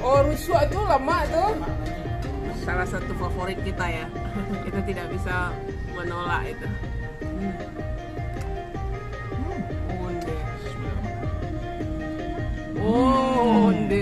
Oh, rusuk itu lemak tuh. Salah satu favorit kita ya. Kita tidak bisa menolak itu. Onde. Oh, onde.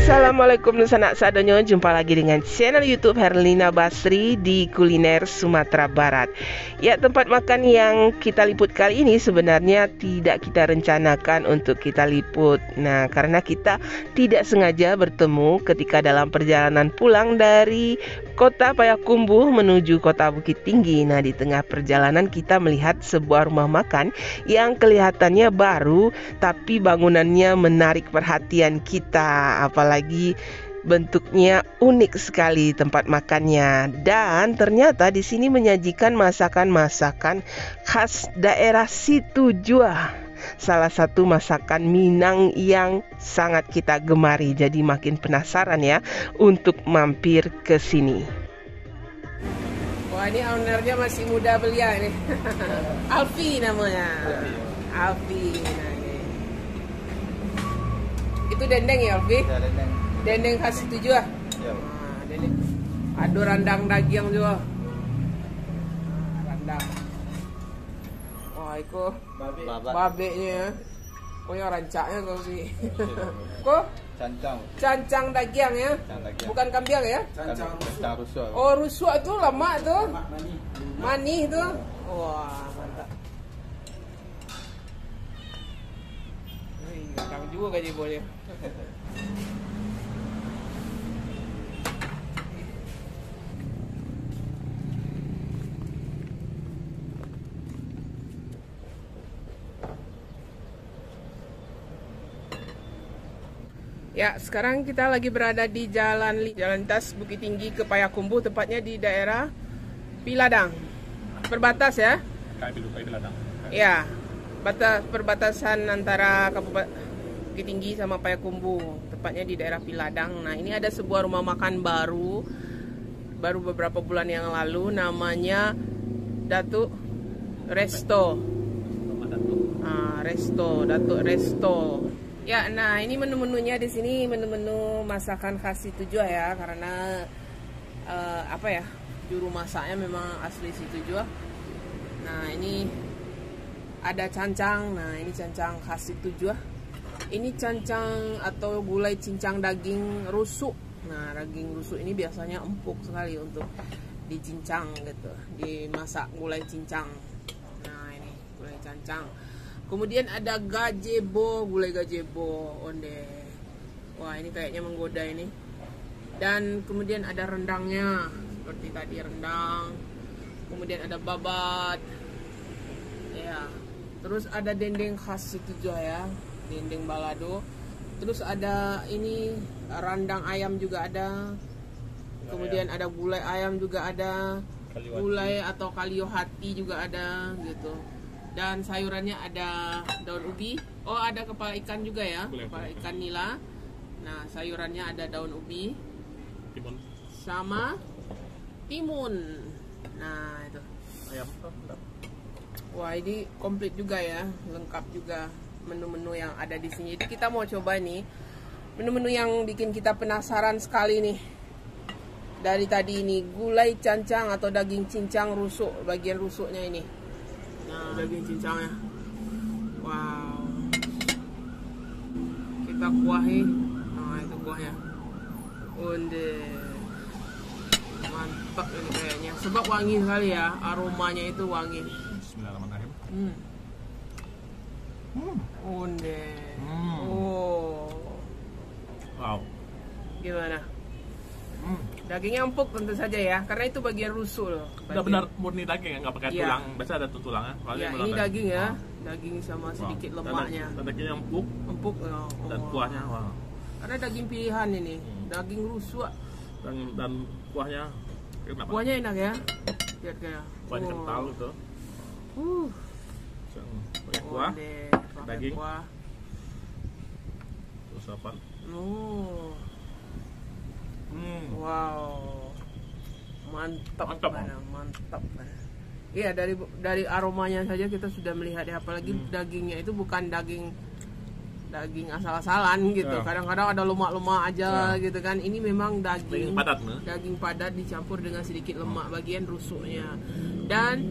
Assalamualaikum sanak sadonyo, jumpa lagi dengan channel YouTube Herlina Basri di Kuliner Sumatera Barat. Ya, tempat makan yang kita liput kali ini sebenarnya tidak kita rencanakan untuk kita liput. Nah, karena kita tidak sengaja bertemu ketika dalam perjalanan pulang dari kota Payakumbuh menuju kota Bukit Tinggi. Nah, di tengah perjalanan kita melihat sebuah rumah makan yang kelihatannya baru, tapi bangunannya menarik perhatian kita. Apalagi bentuknya unik sekali tempat makannya, dan ternyata di sini menyajikan masakan-masakan khas daerah Situjua, salah satu masakan Minang yang sangat kita gemari. Jadi makin penasaran ya untuk mampir ke sini. Wah, ini ownernya masih muda belia nih. Alfi namanya. Alfi. Nah, ini. Itu dendeng ya, Alfi? Ya, dendeng. Dendeng khas Situjua. Ya. Nah, dendeng. Ada randang daging juga. Randang. Wah, itu babeknya. Oh ya, rancaknya kau sih. Kok? Cancang daging ya? Bukan kambing ya? Cancang rusuk. Oh, rusuk itu lemak tuh. Manis itu. Wah, mantap. Kang juga gaji boleh. Ya, sekarang kita lagi berada di jalan lintas Bukit Tinggi ke Payakumbuh, tepatnya di daerah Piladang. Perbatas ya? Piladang. Ya, perbatasan antara Kabupaten Bukit Tinggi sama Payakumbuh, tepatnya di daerah Piladang. Nah, ini ada sebuah rumah makan baru beberapa bulan yang lalu, namanya Datuk Resto. Datuk Resto. Ya, nah ini menu-menunya di sini, menu-menu masakan khas Situjua ya, karena juru masaknya memang asli Situjua. Nah, ini ada cancang. Nah, ini cancang khas Situjua. Ini cancang atau gulai cincang daging rusuk. Nah, daging rusuk ini biasanya empuk sekali untuk dicincang gitu, dimasak gulai cincang. Nah, ini gulai cancang. Kemudian ada gazebo, gulai gazebo, onde. Wah, ini kayaknya menggoda ini. Dan kemudian ada rendangnya, seperti tadi rendang. Kemudian ada babat. Ya. Terus ada dendeng khas Situjua ya, dendeng balado. Terus ada ini randang ayam juga ada. Kemudian ada gulai ayam juga ada. Gulai atau kalio hati juga ada gitu. Dan sayurannya ada daun ubi. Oh, ada kepala ikan juga ya, kepala ikan nila. Nah, sayurannya ada daun ubi, timun, sama timun. Nah, itu ayam. Wah, ini komplit juga ya, lengkap juga menu-menu yang ada di sini. Jadi kita mau coba nih menu-menu yang bikin kita penasaran sekali nih. Dari tadi ini gulai cancang atau daging cincang rusuk, bagian rusuknya ini. Nah, daging cincangnya. Wow. Kita kuahi. Nah, itu kuahnya. Onde. Mantap ini kayaknya. Sebab wangi sekali ya, aromanya itu wangi. Bismillahirrahmanirrahim. Onde. Oh. Wow. Gimana? Dagingnya empuk tentu saja ya, karena itu bagian rusuk loh. Benar murni daging ya, nggak pakai tulang. Biasa ada tulangnya. Ya, ini daging ya, daging sama sedikit lemaknya. Dan dagingnya empuk. Empuk ya. Dan kuahnya, wah. Karena daging pilihan ini, daging rusuk. Dan kuahnya. Kenapa? Kuahnya enak ya. Lihat kayak. Kuahnya kental gitu. Pakai kuah, daging. Kuah. Terus apa? Wow, mantap mana, mantap. Iya, dari aromanya saja kita sudah melihat ya, apalagi dagingnya itu bukan daging daging asal-asalan gitu. Kadang-kadang ada lemak-lemak aja gitu kan. Ini memang Daging padat nih. daging padat dicampur dengan sedikit lemak bagian rusuknya. Dan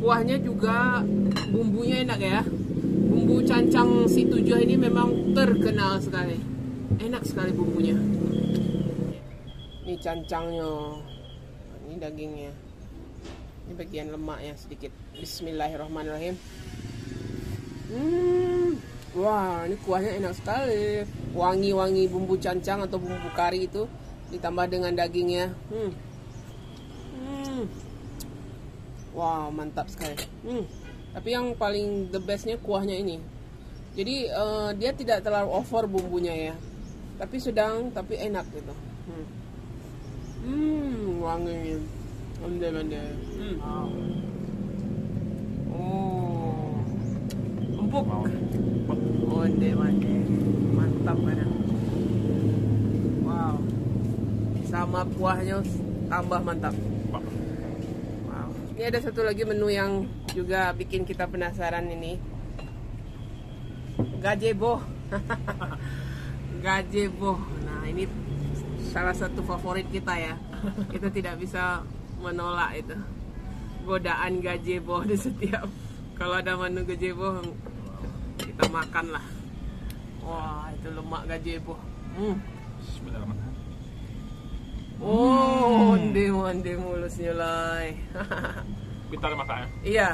kuahnya juga bumbunya enak ya. Bumbu cancang si tujuh ini memang terkenal sekali. Enak sekali bumbunya. Ini cancangnya. Ini dagingnya. Ini bagian lemaknya sedikit. Bismillahirrahmanirrahim. Wah, ini kuahnya enak sekali. Wangi-wangi bumbu cancang atau bumbu kari itu ditambah dengan dagingnya. Wow, mantap sekali. Tapi yang paling the bestnya kuahnya ini. Jadi dia tidak terlalu over bumbunya ya. Tapi sedang, tapi enak gitu. Wanginya. Mantap. Oh, empuk. Onde-onde, mantap kan? Wow, sama kuahnya tambah mantap. Wow, ini ada satu lagi menu yang juga bikin kita penasaran ini. Gazebo. Gazebo. Nah, ini salah satu favorit kita ya. Kita tidak bisa menolak itu. Godaan gazebo di setiap kalau ada menu gazebo kita makan lah. Wah, itu lemak gazebo. Bismillahirrahmanirrahim. Oh, onde mulusnya lah. Kita masaknya. Iya.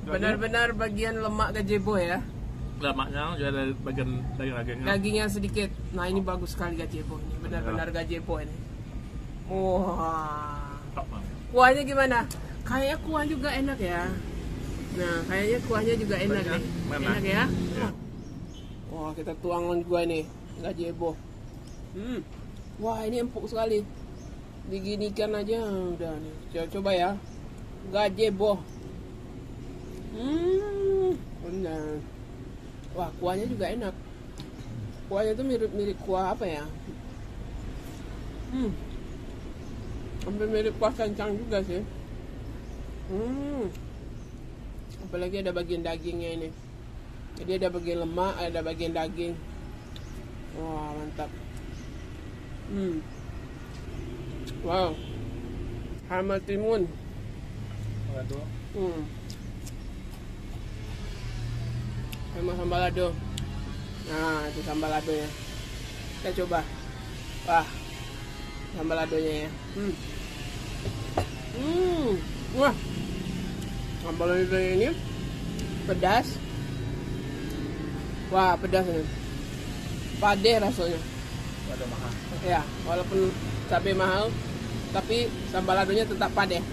Benar-benar bagian lemak gazebo ya. Lemaknya juga dari bagian dagingnya. Dagingnya sedikit. Nah, ini bagus sekali gazebo ini. Benar-benar gazebo ini. Wah. Kuahnya gimana? Kayaknya kuah juga enak ya. Nah, kayaknya kuahnya juga enak nih. Enak ya? Wah, kita tuangkan juga nih gazebo. Wah, ini empuk sekali. Diginikan aja udah nih. Coba ya. Gazebo. Benar. Wah, kuahnya juga enak. Kuahnya tuh mirip-mirip kuah apa ya? Hampir mirip kuah cancang juga sih. Apalagi ada bagian dagingnya ini. Jadi ada bagian lemak, ada bagian daging. Wah, mantap. Wow. Sama timun. Sama sambal lado. Nah, itu sambal ladonya. Kita coba. Wah, sambal ladonya ya. Wah, sambal lado ini pedas. Wah, pedas ini. Padeh rasanya. Ada mahal. Ya, walaupun cabai mahal, tapi sambal ladonya tetap padeh.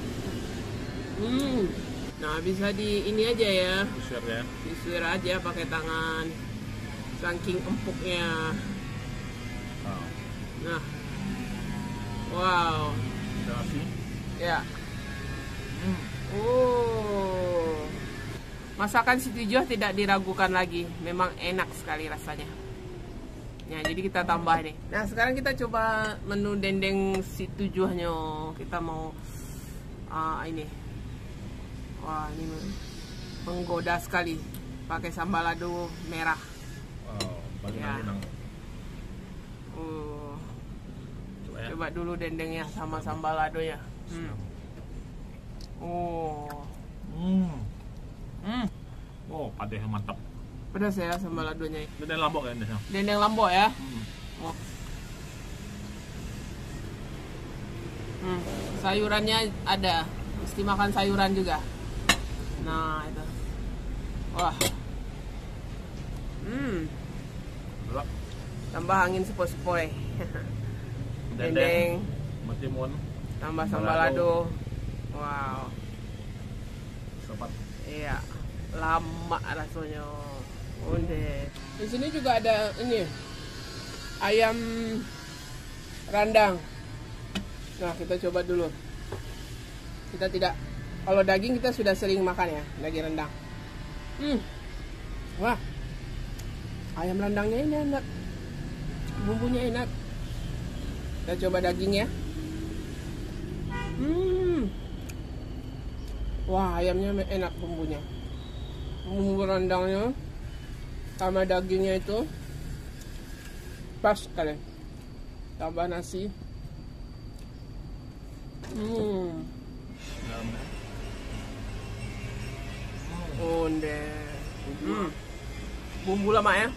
Nah, bisa di ini aja ya. Disuir ya. Disuir aja pakai tangan. Saking empuknya. Nah. Wow. Nasi. Ya. Masakan si tujuh tidak diragukan lagi. Memang enak sekali rasanya. Ya, jadi kita tambah nih. Nah, sekarang kita coba menu dendeng si tujuhnya. Kita mau ini. Wah, ini menggoda sekali. Pakai sambal lado merah. Wow, bagian Ya. Minang. Coba ya. Coba dulu dendengnya sama sambal ladonya. Oh, padeh mantap. Pedas ya sambal ladonya. Dendeng Lombok ya ini. Dendeng Lombok ya. Sayurannya ada. Mesti makan sayuran juga. Nah, itu. Wah. Tambah angin sepoi-sepoi. Dendeng, matimun, tambah sambal lado. Wow. sobat. Iya. Lama rasanya. Onde. Di sini juga ada ini. Ayam randang. Nah, kita coba dulu. Kita tidak, kalau daging kita sudah sering makan ya, daging rendang. Wah, ayam rendangnya ini enak, bumbunya enak. Kita coba dagingnya. Wah, ayamnya enak bumbunya, bumbu rendangnya sama dagingnya itu pas sekali. Tambah nasi. Dalamnya. Onde. Bumbu lama ya.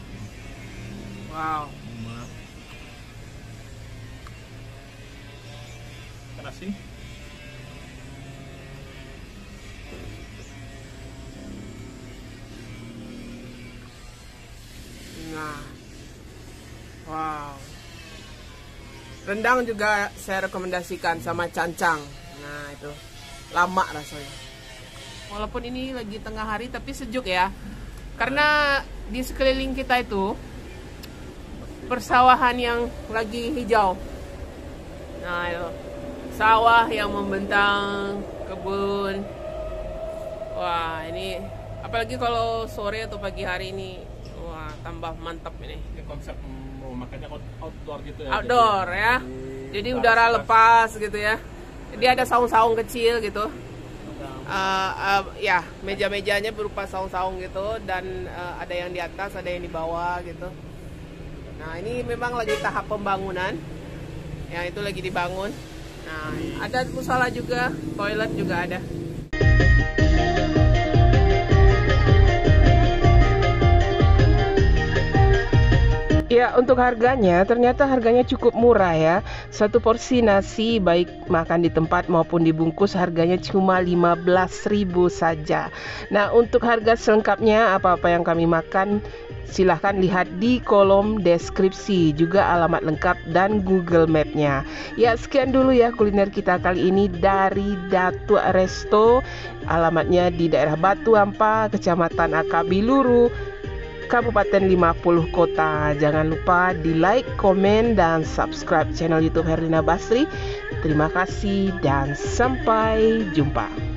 Wow. Nasi. Nah. Wow. Rendang juga saya rekomendasikan sama cancang. Nah, itu lama rasanya. Walaupun ini lagi tengah hari tapi sejuk ya. Karena di sekeliling kita itu persawahan yang lagi hijau. Nah, itu sawah yang membentang, kebun. Wah, ini apalagi kalau sore atau pagi hari ini, wah, tambah mantap ini. Ini konsep mau makannya outdoor gitu ya. Outdoor ya. Jadi udara lepas gitu ya. Dia ada saung-saung kecil gitu. Ya, meja-mejanya berupa saung-saung gitu dan ada yang di atas, ada yang di bawah gitu. Nah, ini memang lagi tahap pembangunan. Yang itu lagi dibangun. Nah, ada musala juga, toilet juga ada. Ya, untuk harganya, ternyata harganya cukup murah ya. Satu porsi nasi baik makan di tempat maupun dibungkus harganya cuma 15.000 saja. Nah, untuk harga selengkapnya apa-apa yang kami makan silahkan lihat di kolom deskripsi, juga alamat lengkap dan Google Map-nya. Ya, sekian dulu ya kuliner kita kali ini dari Datuk Resto. Alamatnya di daerah Batu Ampar, Kecamatan Akabiluru, Kabupaten 50 Kota. Jangan lupa di like, komen, dan subscribe channel YouTube Herlina Basri. Terima kasih dan sampai jumpa.